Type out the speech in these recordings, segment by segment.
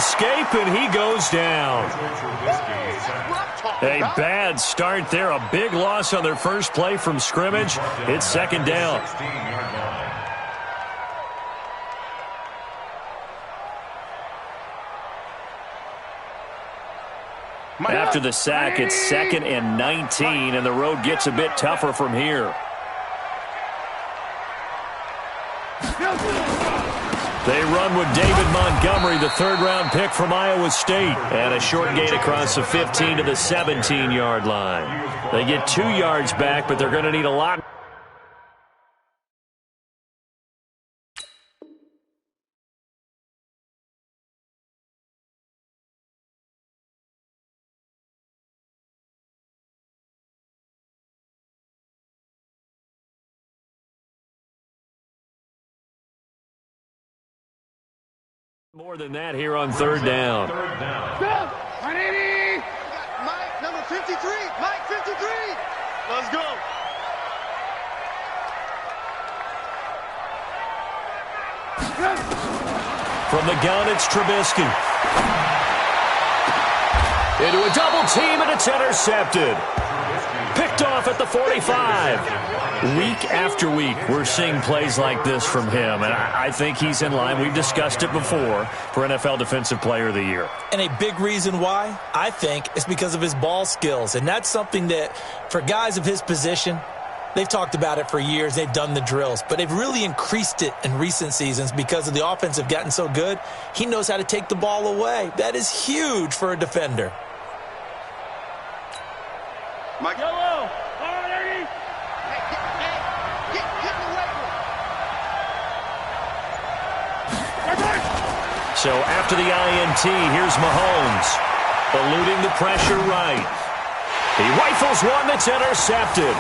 escape, and he goes down. A bad start there. A big loss on their first play from scrimmage. It's second down. After the sack, it's 2nd and 19, and the road gets a bit tougher from here. They run with David Montgomery, the third-round pick from Iowa State. And a short gain across the 15 to the 17-yard line. They get 2 yards back, but they're going to need a lot. More than that here on third down. 180. Mike, number 53. Mike, 53. Let's go. From the gun, it's Trubisky. Into a double team, and it's intercepted. Picked off at the 45. Week after week, we're seeing plays like this from him, and I think he's in line. We've discussed it before for NFL Defensive Player of the Year. And a big reason why, I think, is because of his ball skills. And that's something that, for guys of his position, they've talked about it for years. They've done the drills. But they've really increased it in recent seasons because of the offense have gotten so good. He knows how to take the ball away. That is huge for a defender. Mike. Yellow. 180. Get away. So after the INT, here's Mahomes. Eluding the pressure right. He rifles one that's intercepted.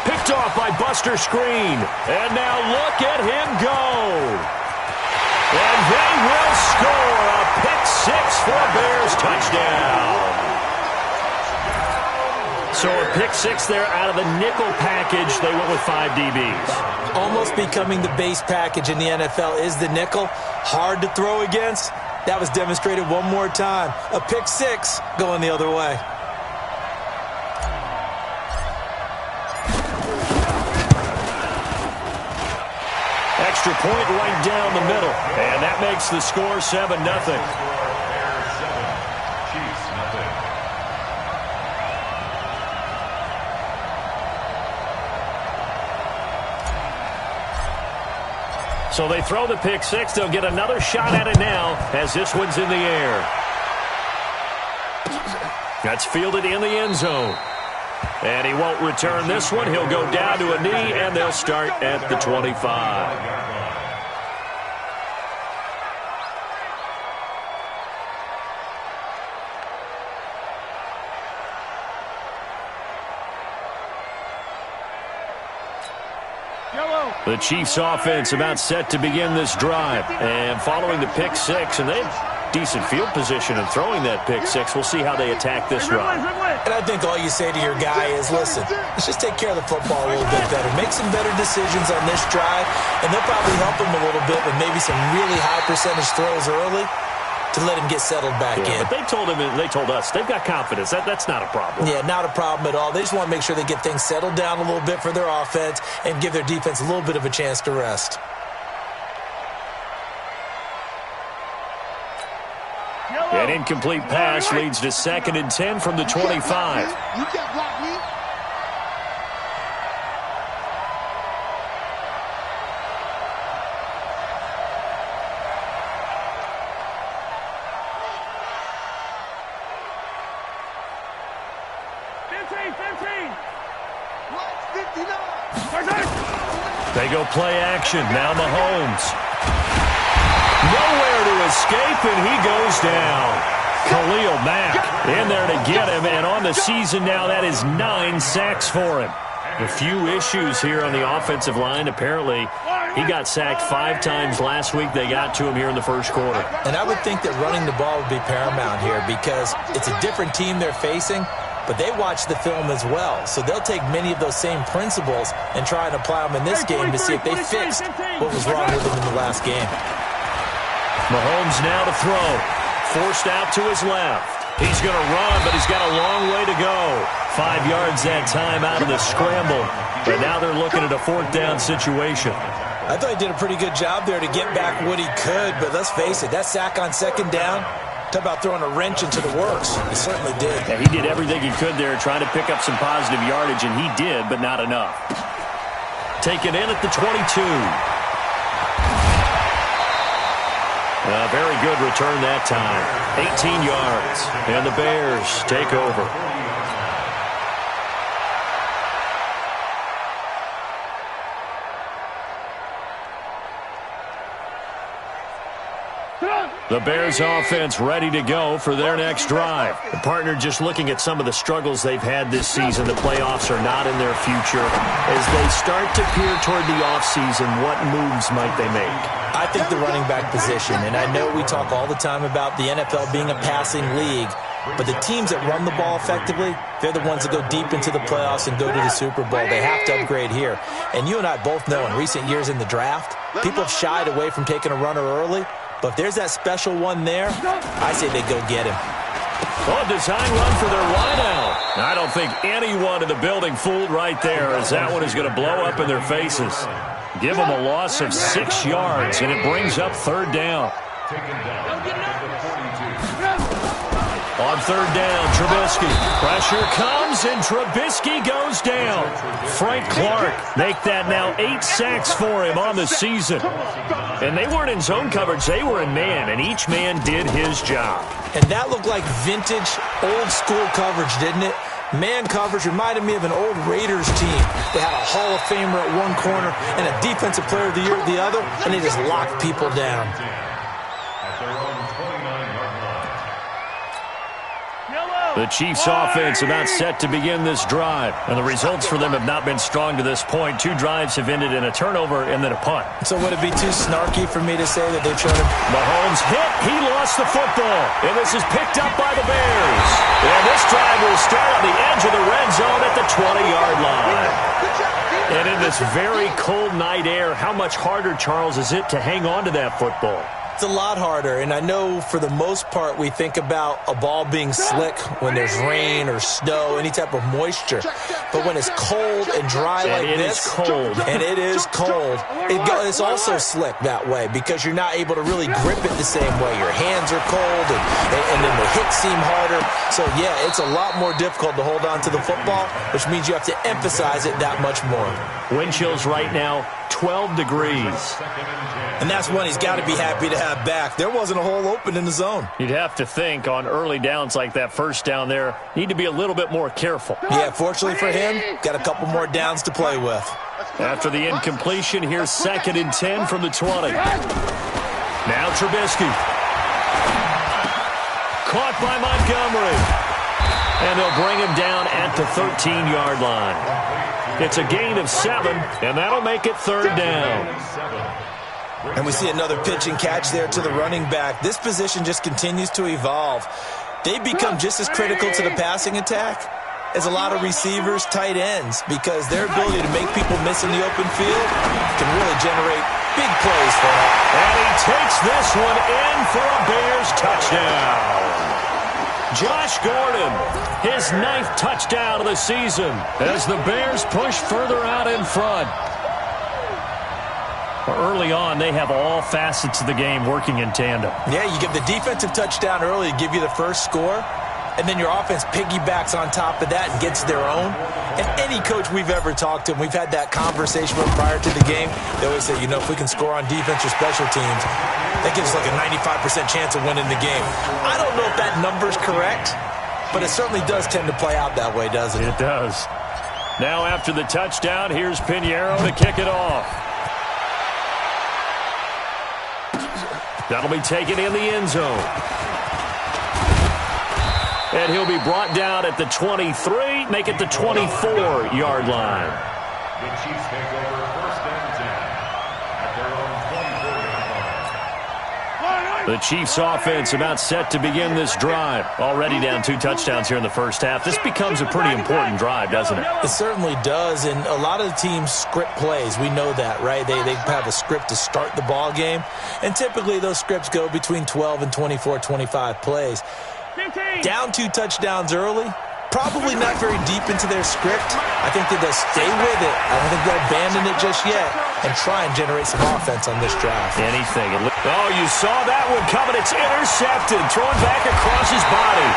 Picked off by Buster Screen. And now look at him go. And they will score a pick-6 for a Bears touchdown. So a pick-6 there out of the nickel package. They went with 5 DBs. Almost becoming the base package in the NFL is the nickel. Hard to throw against. That was demonstrated one more time. A pick-6 going the other way. Extra point right down the middle. And that makes the score 7-0. So they throw the pick-6. They'll get another shot at it now as this one's in the air. That's fielded in the end zone. And he won't return this one. He'll go down to a knee, and they'll start at the 25. The Chiefs' offense about set to begin this drive. And following the pick-6, and they have decent field position in throwing that pick-6. We'll see how they attack this run. And I think all you say to your guy is, listen, let's just take care of the football a little bit better. Make some better decisions on this drive, and they'll probably help him a little bit with maybe some really high percentage throws early to let him get settled back in. But they told him, and they told us, they've got confidence. That's not a problem. Yeah, not a problem at all. They just want to make sure they get things settled down a little bit for their offense and give their defense a little bit of a chance to rest. An incomplete pass leads to 2nd and 10 from the 25. You can't block me. They go play action. Now Mahomes. Nowhere to escape, and he goes down. Khalil Mack in there to get him, and on the season now, that is 9 sacks for him. A few issues here on the offensive line. Apparently, he got sacked 5 times last week. They got to him here in the first quarter. And I would think that running the ball would be paramount here because it's a different team they're facing, but they watch the film as well. So they'll take many of those same principles and try and apply them in this game to see if they fixed what was wrong with them in the last game. Mahomes now to throw. forced out to his left. He's going to run, but he's got a long way to go. 5 yards that time out of the scramble. But now they're looking at a fourth down situation. I thought he did a pretty good job there to get back what he could, but let's face it, that sack on second down, talk about throwing a wrench into the works. He certainly did. Yeah, he did everything he could there, trying to pick up some positive yardage, and he did, but not enough. Taken in at the 22. A very good return that time. 18 yards, and the Bears take over. The Bears offense ready to go for their next drive. The partner just looking at some of the struggles they've had this season. The playoffs are not in their future. As they start to peer toward the offseason, what moves might they make? I think the running back position, and I know we talk all the time about the NFL being a passing league, but the teams that run the ball effectively, they're the ones that go deep into the playoffs and go to the Super Bowl. They have to upgrade here. And you and I both know in recent years in the draft, people have shied away from taking a runner early. But if there's that special one there, I say they go get him. Oh, design run for their wideout. I don't think anyone in the building fooled right there, as that one is going to blow up in their faces. Give them a loss of 6 yards, and it brings up third down. On third down, Trubisky. Pressure comes, and Trubisky goes down. Frank Clark make that now 8 sacks for him on the season. And they weren't in zone coverage. They were in man, and each man did his job. And that looked like vintage, old-school coverage, didn't it? Man coverage reminded me of an old Raiders team. They had a Hall of Famer at one corner and a Defensive Player of the Year at the other, and they just locked people down. The Chiefs' offense about set to begin this drive, and the results for them have not been strong to this point. 2 drives have ended in a turnover and then a punt. So would it be too snarky for me to say that they've shown him? Mahomes hit. He lost the football, and this is picked up by the Bears. And this drive will start on the edge of the red zone at the 20-yard line. And in this very cold night air, how much harder, Charles, is it to hang on to that football? It's a lot harder, and I know for the most part we think about a ball being slick when there's rain or snow, any type of moisture. But when it's cold and dry like this, and it is cold, it's also slick that way because you're not able to really grip it the same way. Your hands are cold, and then the hits seem harder. So, yeah, it's a lot more difficult to hold on to the football, which means you have to emphasize it that much more. Wind chills right now, 12 degrees. And that's one he's got to be happy to have back. There wasn't a hole open in the zone. You'd have to think on early downs like that first down there, need to be a little bit more careful. Yeah, fortunately for him, got a couple more downs to play with. After the incompletion, here's 2nd and 10 from the 20. Now Trubisky. Caught by Montgomery. And they'll bring him down at the 13-yard line. It's a gain of 7, and that'll make it third down. And we see another pitch and catch there to the running back. This position just continues to evolve. They become just as critical to the passing attack as a lot of receivers, tight ends, because their ability to make people miss in the open field can really generate big plays for them. And he takes this one in for a Bears touchdown. Josh Gordon, his 9th touchdown of the season as the Bears push further out in front. Early on, they have all facets of the game working in tandem. Yeah, you give the defensive touchdown early to give you the first score, and then your offense piggybacks on top of that and gets their own. And any coach we've ever talked to, and we've had that conversation with prior to the game, they always say, if we can score on defense or special teams, that gives us like a 95% chance of winning the game. I don't know if that number's correct, but it certainly does tend to play out that way, doesn't it? It does. Now after the touchdown, here's Pinheiro to kick it off. That'll be taken in the end zone. And he'll be brought down at the 23, make it the 24-yard line. The Chiefs take over 1st and 10 at their own 24-yard line. The Chiefs offense about set to begin this drive. Already down 2 touchdowns here in the first half. This becomes a pretty important drive, doesn't it? It certainly does, and a lot of the teams script plays. We know that, right? They have a script to start the ball game, and typically those scripts go between 12 and 24, 25 plays. Down 2 touchdowns early, probably not very deep into their script. I think that they'll stay with it. I don't think they'll abandon it just yet and try and generate some offense on this drive. Anything. Oh, you saw that one coming. It's intercepted. Thrown back across his body.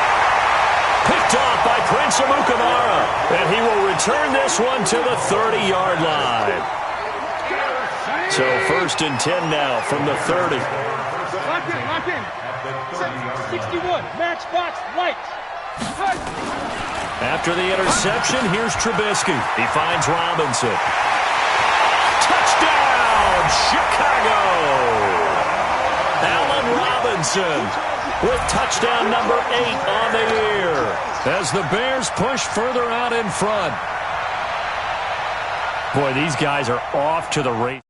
Picked off by Prince Amukamara. And he will return this one to the 30-yard line. So 1st and 10 now from the 30. Lock in. 61. Match box. Lights. After the interception, here's Trubisky. He finds Robinson. Touchdown, Chicago! Allen Robinson with touchdown number 8 on the year as the Bears push further out in front. Boy, these guys are off to the race.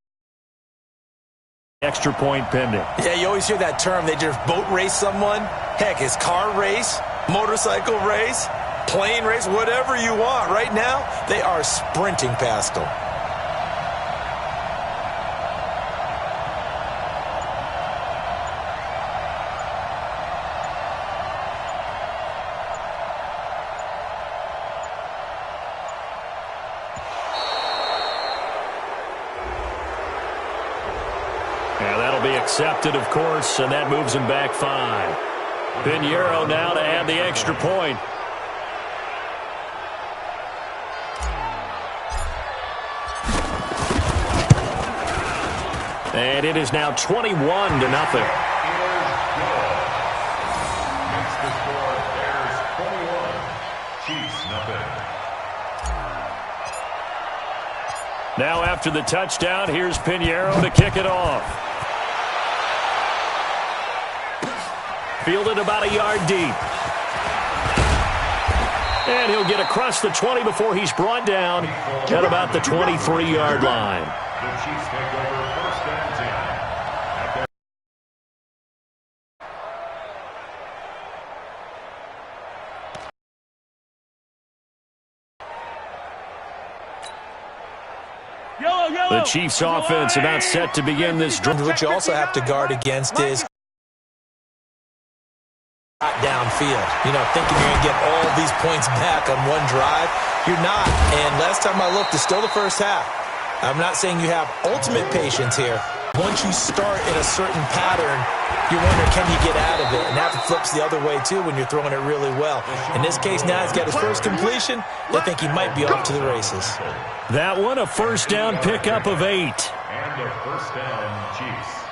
Extra point pending. Yeah, you always hear that term. They just boat race someone. Heck, it's car race, motorcycle race, plane race, whatever you want. Right now, they are sprinting past them. Yeah, that'll be accepted, of course, and that moves him back 5. Pinheiro now to add the extra point. And it is now 21-0. Now after the touchdown, here's Pinheiro to kick it off. Fielded about a yard deep. And he'll get across the 20 before he's brought down at about the 23-yard line. The Chiefs take over 1st and 10. The Chiefs offense about set to begin this drive. What you also have to guard against is downfield. You know, thinking you're going to get all these points back on one drive. You're not. And last time I looked, it's still the first half. I'm not saying you have ultimate patience here. Once you start in a certain pattern, you wonder, can you get out of it? And that flips the other way, too, when you're throwing it really well. In this case, now he's got his first completion. They think he might be off to the races. That one, a first down pickup of 8. And a 1st down, Chiefs.